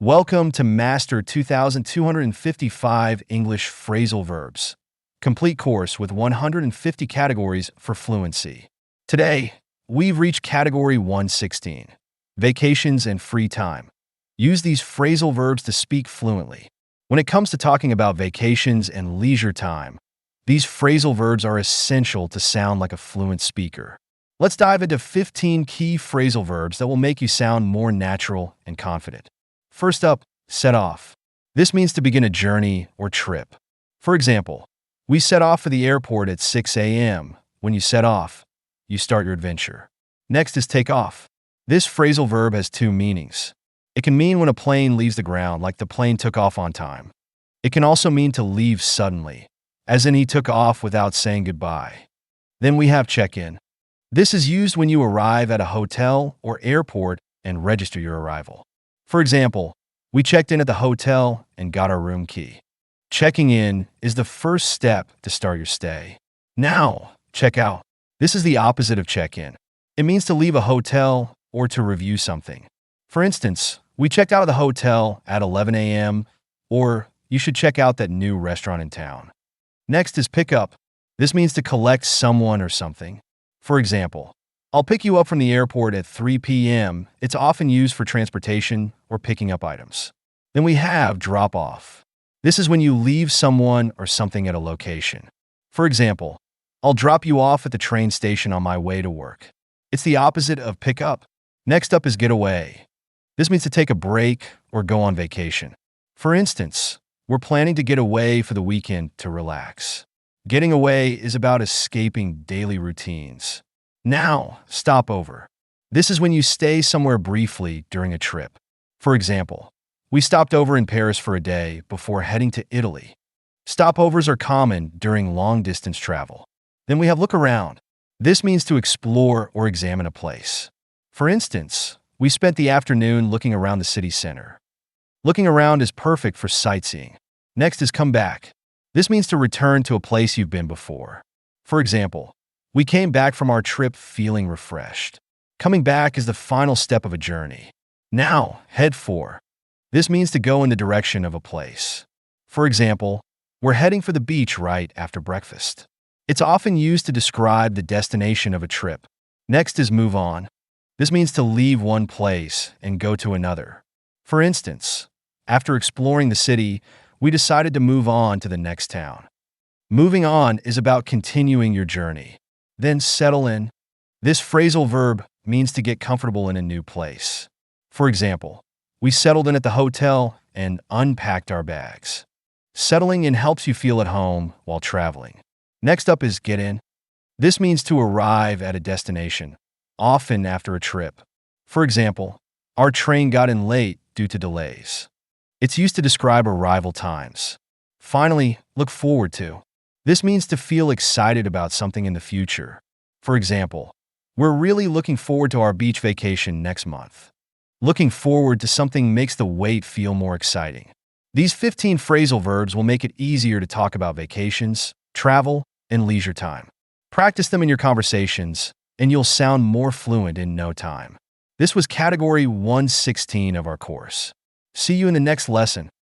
Welcome to Master 2255 English Phrasal Verbs, complete course with 150 categories for fluency. Today, we've reached category 116, vacations and free time. Use these phrasal verbs to speak fluently. When it comes to talking about vacations and leisure time, these phrasal verbs are essential to sound like a fluent speaker. Let's dive into 15 key phrasal verbs that will make you sound more natural and confident. First up, set off. This means to begin a journey or trip. For example, we set off for the airport at 6 a.m. When you set off, you start your adventure. Next is take off. This phrasal verb has two meanings. It can mean when a plane leaves the ground, like the plane took off on time. It can also mean to leave suddenly, as in he took off without saying goodbye. Then we have check-in. This is used when you arrive at a hotel or airport and register your arrival. For example, we checked in at the hotel and got our room key. Checking in is the first step to start your stay. Now, check out. This is the opposite of check-in. It means to leave a hotel or to review something. For instance, we checked out of the hotel at 11 a.m., or you should check out that new restaurant in town. Next is pick up. This means to collect someone or something. For example, I'll pick you up from the airport at 3 p.m. It's often used for transportation or picking up items. Then we have drop off. This is when you leave someone or something at a location. For example, I'll drop you off at the train station on my way to work. It's the opposite of pick up. Next up is get away. This means to take a break or go on vacation. For instance, we're planning to get away for the weekend to relax. Getting away is about escaping daily routines. Now, stopover. This is when you stay somewhere briefly during a trip. For example, we stopped over in Paris for a day before heading to Italy. Stopovers are common during long-distance travel. Then we have look around. This means to explore or examine a place. For instance, we spent the afternoon looking around the city center. Looking around is perfect for sightseeing. Next is come back. This means to return to a place you've been before. For example, we came back from our trip feeling refreshed. Coming back is the final step of a journey. Now, head for. This means to go in the direction of a place. For example, we're heading for the beach right after breakfast. It's often used to describe the destination of a trip. Next is move on. This means to leave one place and go to another. For instance, after exploring the city, we decided to move on to the next town. Moving on is about continuing your journey. Then settle in. This phrasal verb means to get comfortable in a new place. For example, we settled in at the hotel and unpacked our bags. Settling in helps you feel at home while traveling. Next up is get in. This means to arrive at a destination, often after a trip. For example, our train got in late due to delays. It's used to describe arrival times. Finally, look forward to. This means to feel excited about something in the future. For example, we're really looking forward to our beach vacation next month. Looking forward to something makes the wait feel more exciting. These 15 phrasal verbs will make it easier to talk about vacations, travel, and leisure time. Practice them in your conversations, and you'll sound more fluent in no time. This was category 116 of our course. See you in the next lesson.